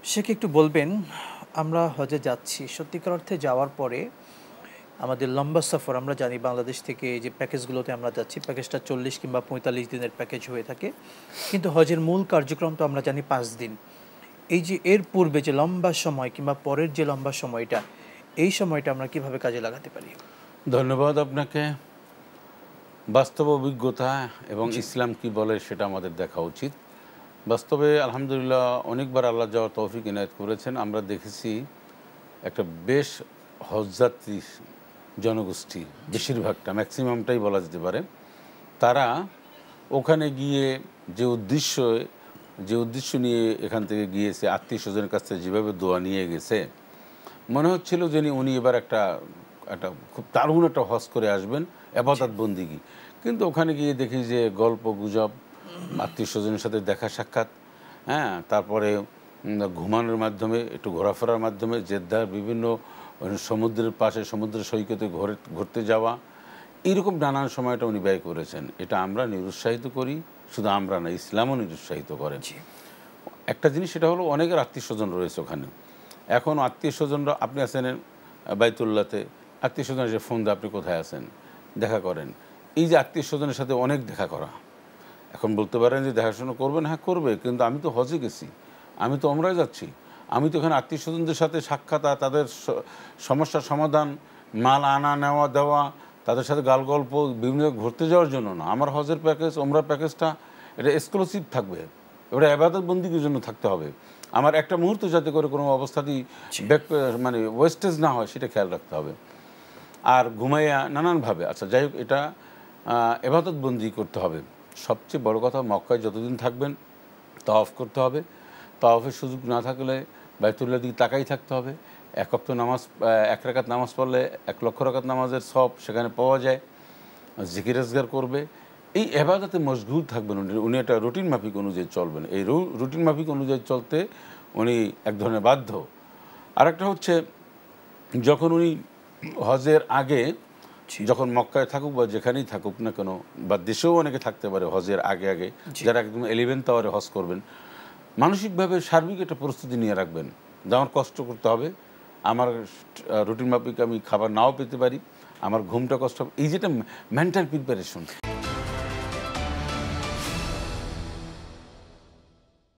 সে কি একটু বলবেন, আমরা হজে যাচ্ছি, সত্যিকার অর্থে যাওয়ার পরে আমাদের লম্বা সফর, আমরা জানি বাংলাদেশ থেকে যে প্যাকেজগুলোতে আমরা যাচ্ছি, প্যাকেজটা 40 কিংবা 45 দিনের প্যাকেজ হয়ে থাকে, কিন্তু হজের মূল কার্যক্রম তো আমরা জানি 5 দিন। এই যে এর পূর্বে যে লম্বা সময় কিংবা পরের যে লম্বা সময়টা, এই সময়টা আমরা কিভাবে কাজে লাগাতে পারি? ধন্যবাদ আপনাকে। বাস্তব অভিজ্ঞতা এবং জি। ইসলাম কি বলে সেটা আমাদের দেখা উচিত। বাস্তবে আলহামদুলিল্লাহ অনেকবার আল্লাহ যাওয়ার তৌফিক ইনায়েত করেছেন। আমরা দেখেছি একটা বেশ হজযাত্রী জনগোষ্ঠী, জি। বেশিরভাগটা ম্যাক্সিমামটাই বলা যেতে পারে, তারা ওখানে গিয়ে যে উদ্দেশ্য যে উদ্দেশ্য নিয়ে এখান থেকে গিয়েছে, আত্মীয় স্বজনের কাছ থেকে যেভাবে দোয়া নিয়ে গেছে, মনে হচ্ছিল যে উনি এবার একটা একটা খুব দারুণ একটা হজ করে আসবেন, জি। আবাদত বন্দিগি। কিন্তু ওখানে গিয়ে দেখি যে গল্প গুজব, আত্মীয় স্বজনের সাথে দেখা সাক্ষাৎ, হ্যাঁ, তারপরে ঘুমানোর মাধ্যমে, একটু ঘোরাফেরার মাধ্যমে জেদ্দার বিভিন্ন সমুদ্রের পাশে, সমুদ্র সৈকতে ঘুরতে যাওয়া, এইরকম নানান সময়টা উনি ব্যয় করেছেন। এটা আমরা নিরুৎসাহিত করি, শুধু আমরা না, ইসলামও নিরুৎসাহিত করে। জি। একটা জিনিস সেটা হলো অনেকের আত্মীয় স্বজন রয়েছে ওখানে। এখন আত্মীয় স্বজনরা, আপনি আছেন বাইতুল্লাতে, আত্মীয় স্বজন এসে ফোন দেয় আপনি কোথায় আছেন, দেখা করেন। এই যে আত্মীয় স্বজনের সাথে অনেক দেখা করা, এখন বলতে পারেন যে দেখাশোনা করবেন, হ্যাঁ করবে, কিন্তু আমি তো হজে গেছি, আমি তো ওমরায় যাচ্ছি, আমি তো এখানে আত্মীয় স্বজনদের সাথে সাক্ষাৎ আর তাদের সমস্যার সমাধান, মাল আনা নেওয়া দেওয়া, তাদের সাথে গাল গল্প, বিভিন্ন জায়গায় ঘুরতে যাওয়ার জন্য না। আমার হজের প্যাকেজ, ওমরার প্যাকেজটা এটা এক্সক্লুসিভ থাকবে, ওটা ইবাদত বন্দিগির জন্য থাকতে হবে। আমার একটা মুহূর্ত যাতে করে কোনো অবস্থাতেই জি। মানে ওয়েস্টেজ না হয় সেটা খেয়াল রাখতে হবে। আর ঘুমাইয়া নানানভাবে, আচ্ছা যাই হোক, এটা ইবাদত বন্দি করতে হবে। সবচেয়ে বড় কথা, মক্কায় যতদিন থাকবেন তাওয়াফ করতে হবে। তাওয়াফের সুযোগ না থাকলে বাইতুল্লাহর দিকে তাকাই থাকতে হবে। এক ওয়াক্ত নামাজ, এক রাকাত নামাজ পড়লে 1,00,000 রাকাত নামাজের সওয়াব সেখানে পাওয়া যায়। জিকির আজগার করবে, এই এবাদতে মশগুল থাকবেন। উনি একটা রুটিন মাফিক অনুযায়ী চলবেন। এই রুটিন মাফিক অনুযায়ী চলতে উনি এক ধরনের বাধ্য। আরেকটা হচ্ছে, যখন উনি হজের আগে, জি। যখন মক্কায় থাকুক বা যেখানেই থাকুক না কেন, বা দেশেও অনেকে থাকতে পারে হজের আগে আগে, জি। যারা একদম 11th আওয়ারে হজ করবেন, মানসিকভাবে সার্বিক একটা প্রস্তুতি নিয়ে রাখবেন যে আমার কষ্ট করতে হবে, আমার রুটিন মাফিক আমি খাবার নাও পেতে পারি, আমার ঘুমটা কষ্ট হবে, এই যেটা মেন্টাল প্রিপারেশন।